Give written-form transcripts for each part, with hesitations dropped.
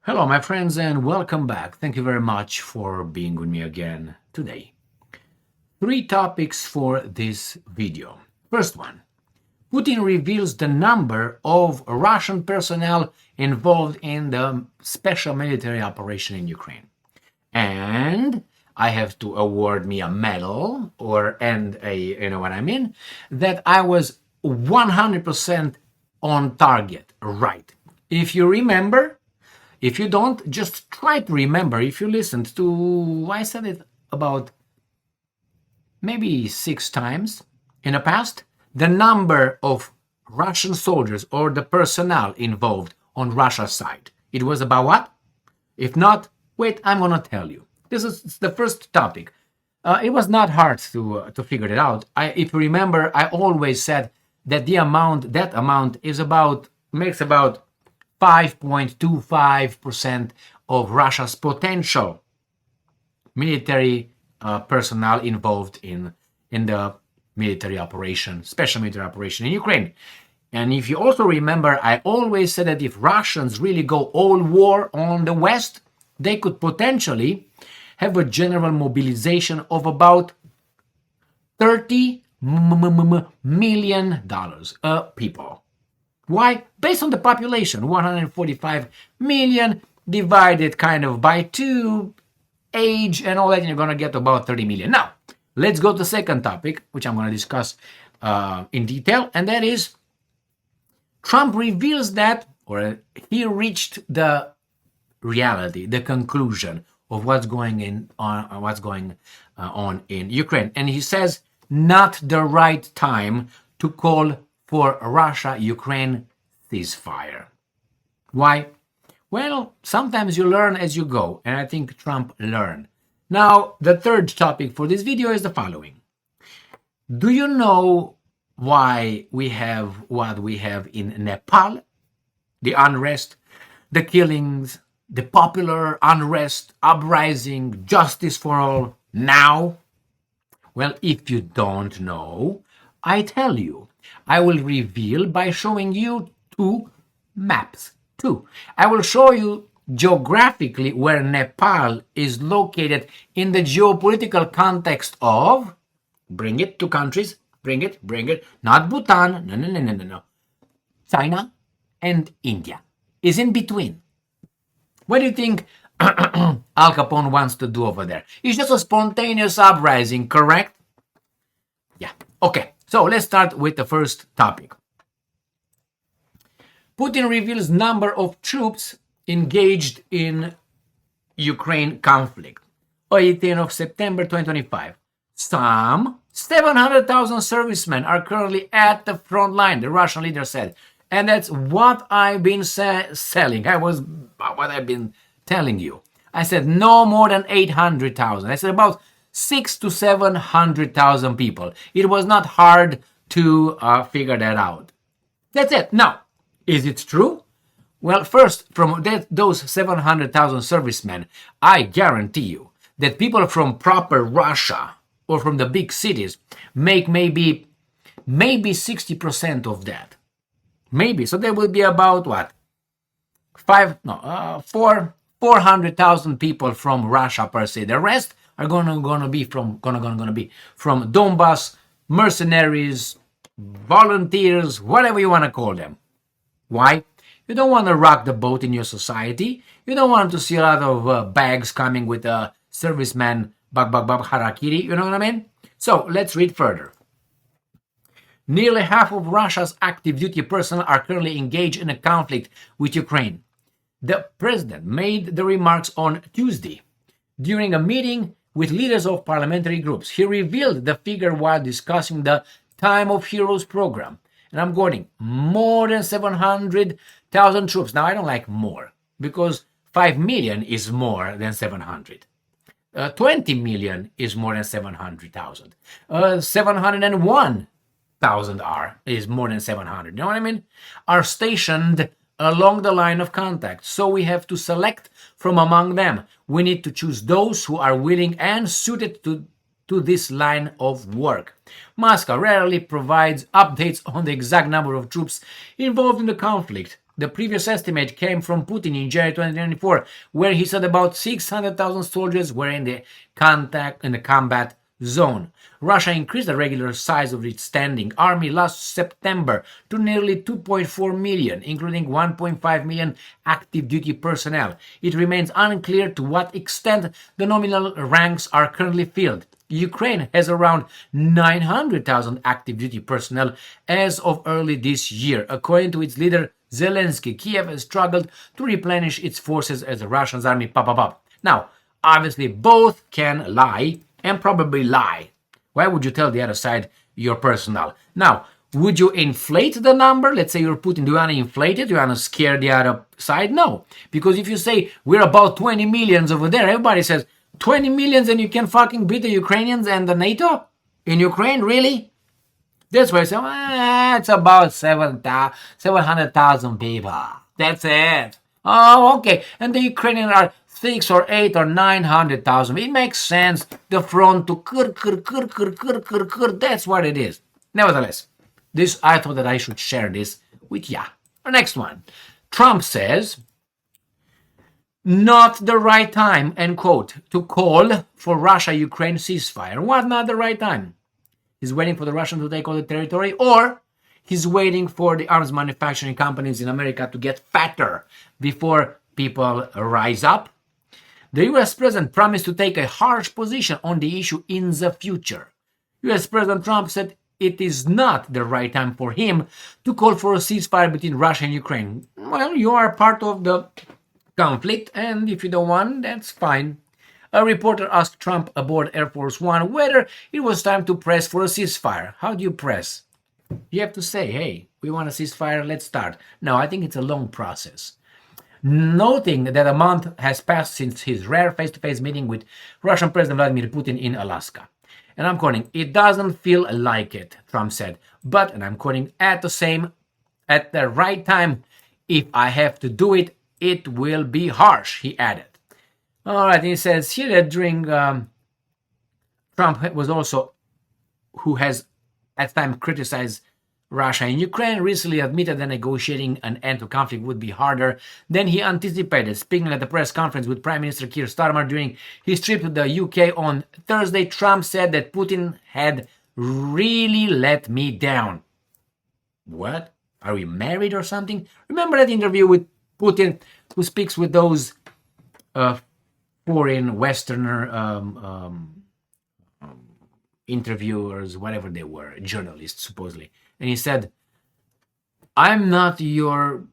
Hello, my friends, and welcome back. Thank you very much for being with me again today. 3 topics for this video. First one, Putin reveals the number of Russian personnel involved in the special military operation in Ukraine. And I have to award me a medal that I was 100% on target, right. If you remember, if you don't, just try to remember. If you listened to, I said it about maybe 6 times in the past, the number of Russian soldiers or the personnel involved on Russia's side. It was about what? If not, wait, I'm going to tell you. This is the first topic. It was not hard to figure it out. If you remember, I always said that that amount makes about 5.25% of Russia's potential military personnel involved in the military operation, special military operation in Ukraine. And if you also remember, I always said that if Russians really go all war on the West, they could potentially have a general mobilization of about $30 million people. Why? Based on the population, 145 million divided kind of by 2, age and all that, and you're going to get about 30 million. Now, let's go to the second topic, which I'm going to discuss in detail, and that is Trump reveals that, or he reached the reality, the conclusion of what's going on in Ukraine. And he says, not the right time to call for Russia-Ukraine ceasefire. Why? Well, sometimes you learn as you go, and I think Trump learned. Now, the third topic for this video is the following. Do you know why we have what we have in Nepal? The unrest, the killings, the popular unrest, uprising, justice for all, now? Well, if you don't know, I tell you. I will reveal by showing you 2 maps. I will show you geographically where Nepal is located in the geopolitical context of, bring it, 2 countries, bring it, not Bhutan, no. China and India is in between. What do you think Al Capone wants to do over there? It's just a spontaneous uprising, correct? Yeah, okay. So let's start with the first topic. Putin reveals number of troops engaged in Ukraine conflict. 18th of September 2025. Some 700,000 servicemen are currently at the front line, the Russian leader said. And that's what I've been selling. What I've been telling you. I said no more than 800,000. I said about 600,000 to 700,000 people. It was not hard to figure that out. That's it. Now, is it true? Well, first, from those 700,000 servicemen, I guarantee you that people from proper Russia or from the big cities make maybe 60% of that. Maybe. So there will be about what? 400,000 people from Russia per se. The rest are gonna be from Donbass, mercenaries, volunteers, whatever you want to call them. Why? You don't want to rock the boat in your society. You don't want to see a lot of bags coming with a serviceman, harakiri, you know what I mean? So let's read further. Nearly half of Russia's active duty personnel are currently engaged in a conflict with Ukraine. The president made the remarks on Tuesday during a meeting with leaders of parliamentary groups. He revealed the figure while discussing the Time of Heroes program. And I'm quoting, more than 700,000 troops. Now, I don't like more, because 5 million is more than 700. 20 million is more than 700,000. 701,000 is more than 700. You know what I mean? Are stationed along the line of contact. So we have to select from among them. We need to choose those who are willing and suited to this line of work. Moscow rarely provides updates on the exact number of troops involved in the conflict. The previous estimate came from Putin in January 2024, where he said about 600,000 soldiers were in the combat zone. Russia increased the regular size of its standing army last September to nearly 2.4 million, including 1.5 million active duty personnel. It remains unclear to what extent the nominal ranks are currently filled. Ukraine has around 900,000 active duty personnel as of early this year. According to its leader Zelensky, Kiev has struggled to replenish its forces as the Russian army pop up. Now, obviously, both can lie and probably lie. Why would you tell the other side your personnel? Now, would you inflate the number? Let's say you're Putin. Do you want to inflate it? Do you want to scare the other side? No. Because if you say we're about 20 millions over there, everybody says 20 millions and you can fucking beat the Ukrainians and the NATO? In Ukraine, really? That's why I say, it's about 700,000 people. That's it. Oh, okay. And the Ukrainians are 6 or 8 or 900,000. It makes sense. The front to that's what it is. Nevertheless, this I thought that I should share this with ya. The next one. Trump says, not the right time, end quote, to call for Russia-Ukraine ceasefire. What, not the right time? He's waiting for the Russians to take all the territory, or he's waiting for the arms manufacturing companies in America to get fatter before people rise up. The US President promised to take a harsh position on the issue in the future. US President Trump said it is not the right time for him to call for a ceasefire between Russia and Ukraine. Well, you are part of the conflict, and if you don't want, that's fine. A reporter asked Trump aboard Air Force One whether it was time to press for a ceasefire. How do you press? You have to say, hey, we want a ceasefire, let's start. No, I think it's a long process. Noting that a month has passed since his rare face-to-face meeting with Russian President Vladimir Putin in Alaska. And I'm quoting, it doesn't feel like it, Trump said. But, and I'm quoting, at the right time, if I have to do it, it will be harsh, he added. All right, he says here that during Trump was also, who has at the time criticized Russia and Ukraine, recently admitted that negotiating an end to conflict would be harder than he anticipated. Speaking at the press conference with Prime Minister Keir Starmer during his trip to the UK on Thursday, Trump said that Putin had really let me down. What? Are we married or something? Remember that interview with Putin, who speaks with those foreign Westerner interviewers, whatever they were, journalists, supposedly. And he said, I'm not your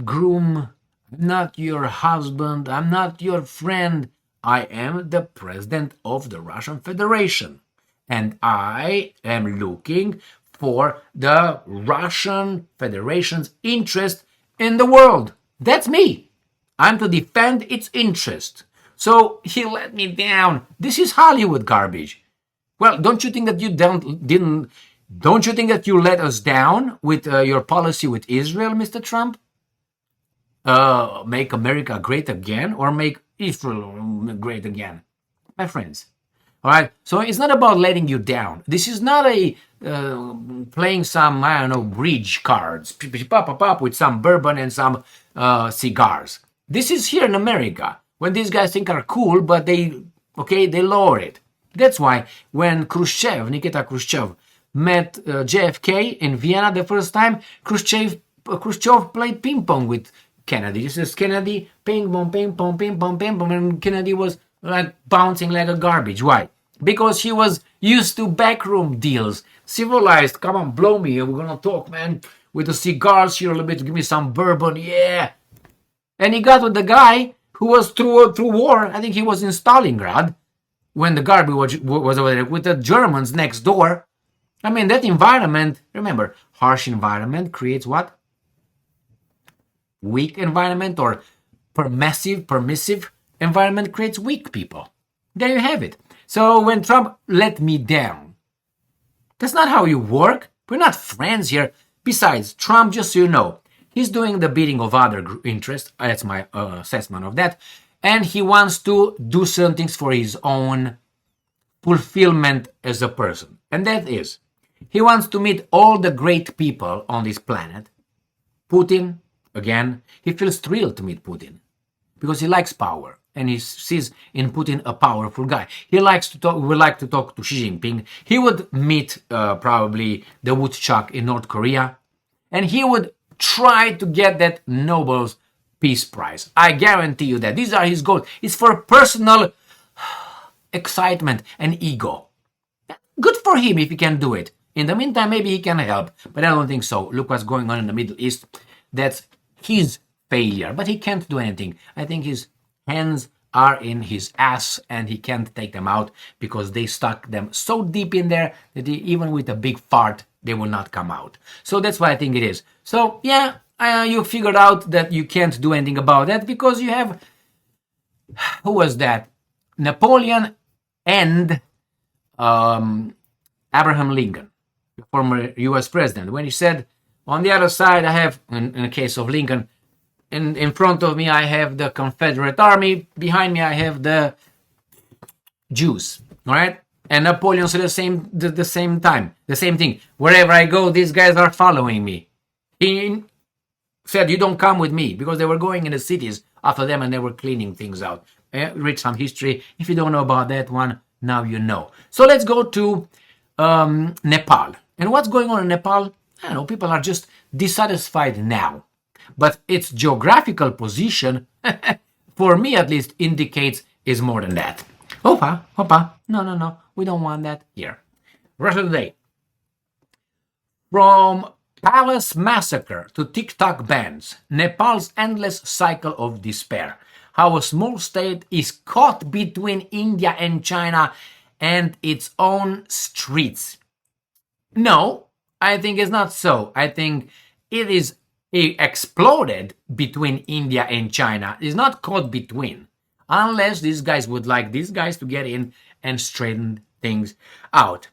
groom, I'm not your husband, I'm not your friend. I am the president of the Russian Federation. And I am looking for the Russian Federation's interest in the world. That's me. I'm to defend its interest. So he let me down. This is Hollywood garbage. Well, don't you think that you don't you think that you let us down with your policy with Israel, Mr. Trump? Make America great again or make Israel great again? My friends. All right. So it's not about letting you down. This is not a playing some, I don't know, bridge cards, pop with some bourbon and some cigars. This is here in America when these guys think are cool, but they lower it. That's why when Nikita Khrushchev, met JFK in Vienna the first time, Khrushchev played ping pong with Kennedy. This is Kennedy, ping pong, ping pong, ping pong, ping pong, and Kennedy was like bouncing like a garbage. Why? Because he was used to backroom deals. Civilized, come on, blow me. We're gonna talk, man, with the cigars here a little bit. Give me some bourbon, yeah. And he got with the guy who was through war. I think he was in Stalingrad when the garbage was over there with the Germans next door. I mean, that environment, remember, harsh environment creates what? Weak environment, or permissive environment creates weak people. There you have it. So when Trump let me down, that's not how you work. We're not friends here. Besides, Trump, just so you know, he's doing the bidding of other interests. That's my assessment of that. And he wants to do certain things for his own fulfillment as a person. And that is, he wants to meet all the great people on this planet. Putin, again, he feels thrilled to meet Putin because he likes power and he sees in Putin a powerful guy. He likes to talk, would like to talk to Xi Jinping. He would meet probably the woodchuck in North Korea, and he would try to get that Nobel Peace Prize. I guarantee you that. These are his goals. It's for personal excitement and ego. Good for him if he can do it. In the meantime, maybe he can help, but I don't think so. Look what's going on in the Middle East. That's his failure, but he can't do anything. I think his hands are in his ass and he can't take them out because they stuck them so deep in there that even with a big fart, they will not come out. So that's what I think it is. So yeah, you figured out that you can't do anything about that because you have, who was that? Napoleon and Abraham Lincoln, the former US president, when he said, on the other side, I have, in the case of Lincoln, in front of me, I have the Confederate Army. Behind me, I have the Jews. All right? And Napoleon said the same thing. Wherever I go, these guys are following me. He said, you don't come with me, because they were going in the cities after them and they were cleaning things out. Read some history. If you don't know about that one, now you know. So let's go to Nepal. And what's going on in Nepal? I don't know, people are just dissatisfied now. But its geographical position, for me at least, indicates is more than that. Opa, no, we don't want that here. Russia Today. From palace massacre to TikTok bans, Nepal's endless cycle of despair. How a small state is caught between India and China and its own streets. No, I think it's not so. I think it is exploded between India and China. It's not caught between. Unless these guys would like these guys to get in and straighten things out.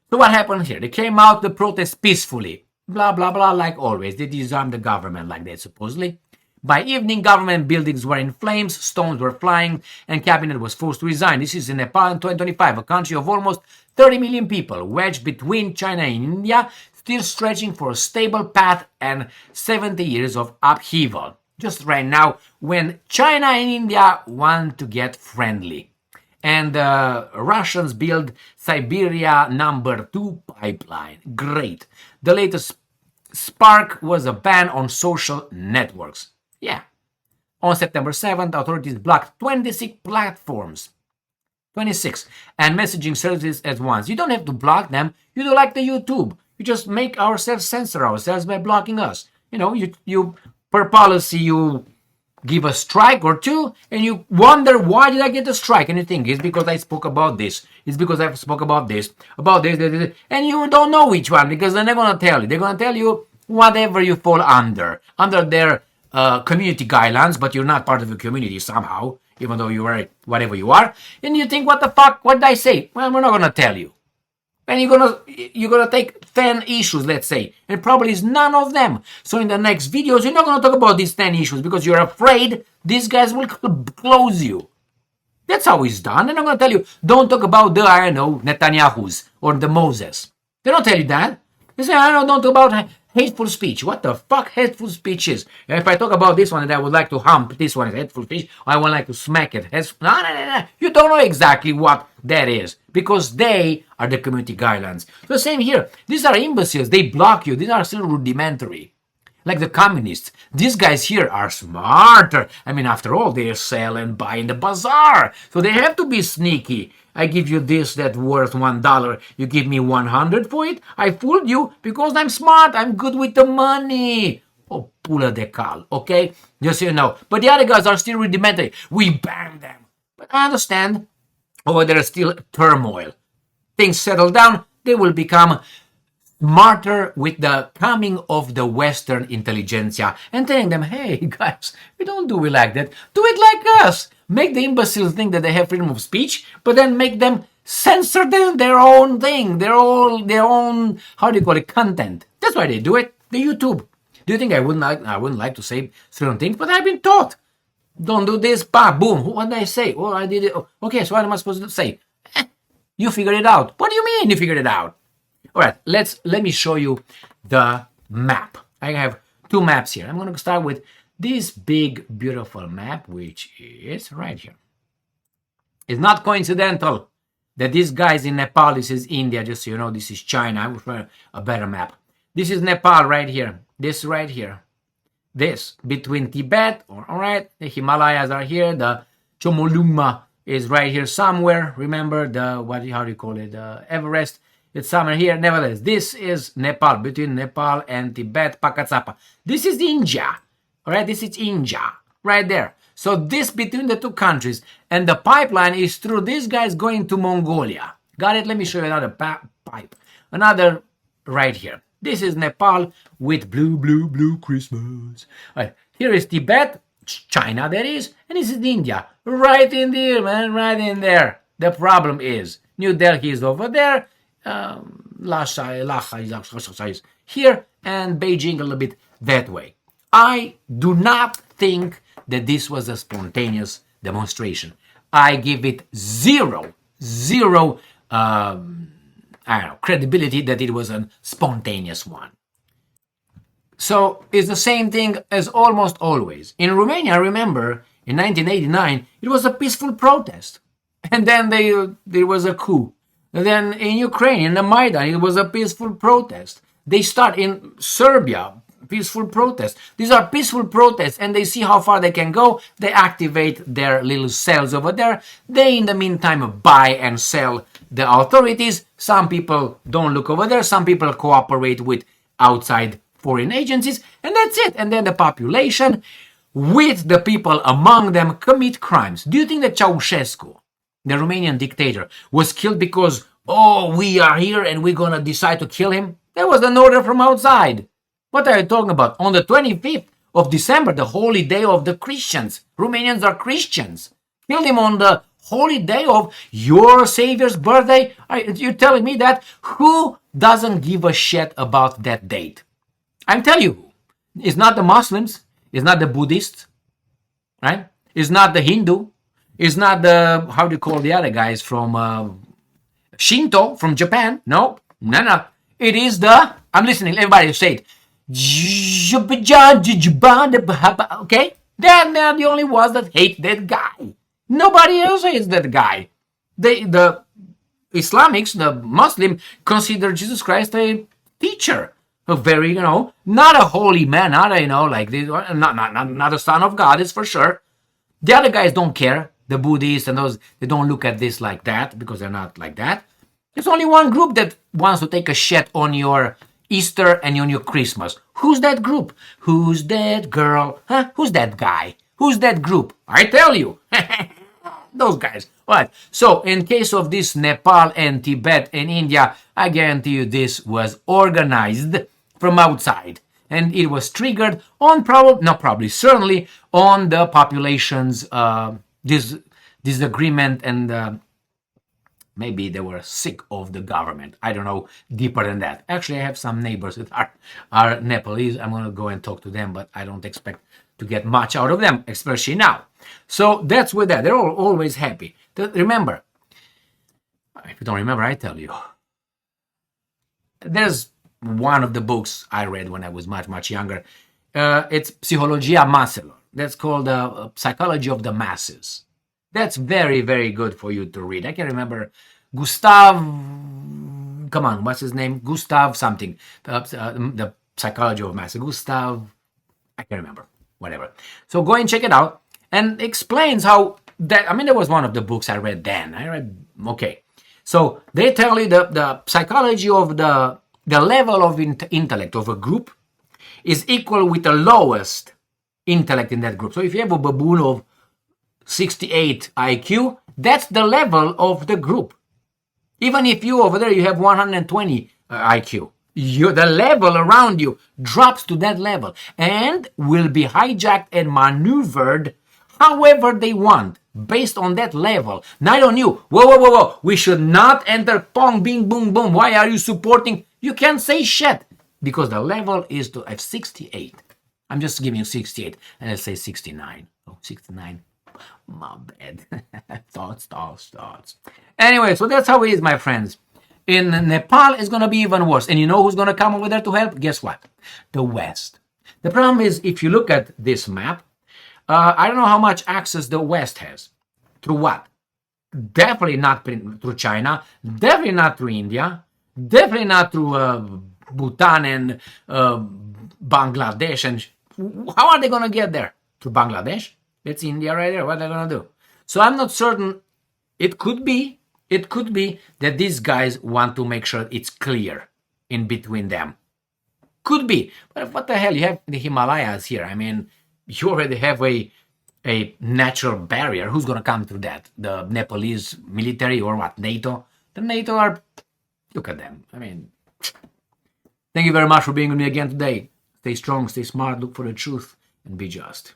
So what happened here? They came out to protest peacefully. Blah, blah, blah, like always. They disarmed the government like that, supposedly. By evening, government buildings were in flames, stones were flying, and cabinet was forced to resign. This is in Nepal in 2025, a country of almost 30 million people, wedged between China and India, still stretching for a stable path and 70 years of upheaval. Just right now, when China and India want to get friendly. And Russians build Siberia #2 pipeline. Great. The latest spark was a ban on social networks. Yeah. On September 7th, authorities blocked 26 platforms. 26. And messaging services at once. You don't have to block them. You do like the YouTube. You just make ourselves censor ourselves by blocking us. You know, you per policy, you give a strike or two, and you wonder, why did I get a strike? And you think, it's because I spoke about this. It's because I spoke about this, and you don't know which one, because they're not going to tell you. They're going to tell you whatever you fall under their community guidelines, but you're not part of the community somehow, even though you are whatever you are. And you think, what the fuck? What did I say? Well, we're not going to tell you. And you're gonna take 10 issues, let's say, and probably is none of them. So in the next videos, you're not gonna talk about these 10 issues because you're afraid these guys will close you. That's how it's done. They're not gonna tell you, don't talk about the, I don't know, Netanyahu's or the Moses. They don't tell you that. They say, I don't talk about hateful speech. What the fuck hateful speech is? And if I talk about this one and I would like to hump this one as hateful speech, I would like to smack it. No. You don't know exactly what that is because they are the community guidelines. So same here. These are imbeciles. They block you. These are still rudimentary. Like the communists. These guys here are smarter. I mean, after all, they sell and buy in the bazaar. So they have to be sneaky. I give you this that's worth $1. You give me 100 for it. I fooled you because I'm smart. I'm good with the money. Oh, pula de cal, okay? Just so you know. But the other guys are still rudimentary. We ban them. But I understand. Over there is still turmoil. Things settle down. They will become smarter with the coming of the Western intelligentsia and telling them, hey, guys, we don't do it like that. Do it like us. Make the imbeciles think that they have freedom of speech, but then make them censor their own thing, their own, how do you call it, content. That's why they do it. The YouTube. Do you think I wouldn't like to say certain things? But I've been taught. Don't do this, boom. What did I say? Oh, I did it. Oh, okay, so what am I supposed to say? You figured it out. What do you mean you figured it out? All right, let me show you the map. I have two maps here. I'm going to start with this big, beautiful map, which is right here. It's not coincidental that this guy's in Nepal. This is India, just so you know. This is China. I will try a better map. This is Nepal right here. This right here. This between Tibet, all right, the Himalayas are here. The Chomolungma is right here somewhere. Remember the how do you call it? Everest. It's somewhere here. Nevertheless, this is Nepal, between Nepal and Tibet, Pakatsapa. This is India. All right, this is India right there. So this between the two countries, and the pipeline is through these guys going to Mongolia. Got it? Let me show you another pipe. Another right here. This is Nepal with blue, blue, blue Christmas. All right, here is Tibet, China that is, and this is India. Right in there, man, right in there. The problem is New Delhi is over there, Lhasa is here, and Beijing a little bit that way. I do not think that this was a spontaneous demonstration. I give it zero credibility that it was a spontaneous one. So it's the same thing as almost always. In Romania, remember, in 1989, it was a peaceful protest. And then there was a coup. And then in Ukraine, in the Maidan, it was a peaceful protest. They start in Serbia, peaceful protest. These are peaceful protests, and they see how far they can go. They activate their little cells over there. They, in the meantime, buy and sell the authorities. Some people don't look over there. Some people cooperate with outside foreign agencies, and that's it. And then the population, with the people among them, commit crimes. Do you think that Ceausescu, the Romanian dictator, was killed because, oh, we are here and we're going to decide to kill him? There was an order from outside. What are you talking about? On the 25th of December, the holy day of the Christians. Romanians are Christians. Killed him on the holy day of your Savior's birthday? You're telling me that? Who doesn't give a shit about that date? I'm telling you who. It's not the Muslims. It's not the Buddhists. Right? It's not the Hindu. It's not the, how do you call the other guys from Shinto, from Japan. No. It is the, I'm listening, everybody say it. Okay? They're the only ones that hate that guy. Nobody else hates that guy. The Islamics, the Muslim, consider Jesus Christ a teacher. A very, not a holy man, not a, like, not a son of God, is for sure. The other guys don't care. The Buddhists and those, they don't look at this like that because they're not like that. There's only one group that wants to take a shit on your Easter and on your Christmas. Who's that group? Who's that girl? Huh? Who's that guy? Who's that group? I tell you. Those guys. All right. So in case of this Nepal and Tibet and India, I guarantee you this was organized from outside. And it was triggered on certainly on the population's disagreement, and maybe they were sick of the government. I don't know deeper than that. Actually, I have some neighbors that are Nepalese. I'm going to go and talk to them, but I don't expect to get much out of them, especially now. So that's with that. They're all always happy. Remember, if you don't remember, I tell you. There's one of the books I read when I was much, much younger. It's Psychologia Masselor. That's called Psychology of the Masses. That's very, very good for you to read. I can remember Gustav, come on, what's his name? Gustav something. The Psychology of Masses. Gustav, I can't remember. Whatever. So go and check it out. And explains how that, there was one of the books I read then. Okay. So they tell you the psychology of the level of intellect of a group is equal with the lowest intellect in that group. So if you have a baboon of 68 IQ, that's the level of the group. Even if you over there, you have 120 IQ. The level around you drops to that level and will be hijacked and maneuvered however they want based on that level. Not on you. Whoa. We should not enter pong, bing, boom, boom. Why are you supporting? You can't say shit because the level is to have 68. I'm just giving you 68 and I'll say 69. Oh, 69. My bad. Thoughts. Anyway, so that's how it is, my friends. In Nepal, it's going to be even worse. And you know who's going to come over there to help? Guess what? The West. The problem is, if you look at this map, I don't know how much access the West has. Through what? Definitely not through China, definitely not through India, definitely not through Bhutan and Bangladesh. And how are they going to get there? Through Bangladesh? That's India right there. What are they going to do? So I'm not certain. It could be that these guys want to make sure it's clear in between them. Could be. But what the hell? You have the Himalayas here. I mean, you already have a natural barrier. Who's going to come through that? The Nepalese military or what? NATO? The NATO are... Look at them. I mean... Thank you very much for being with me again today. Stay strong, stay smart, look for the truth, and be just.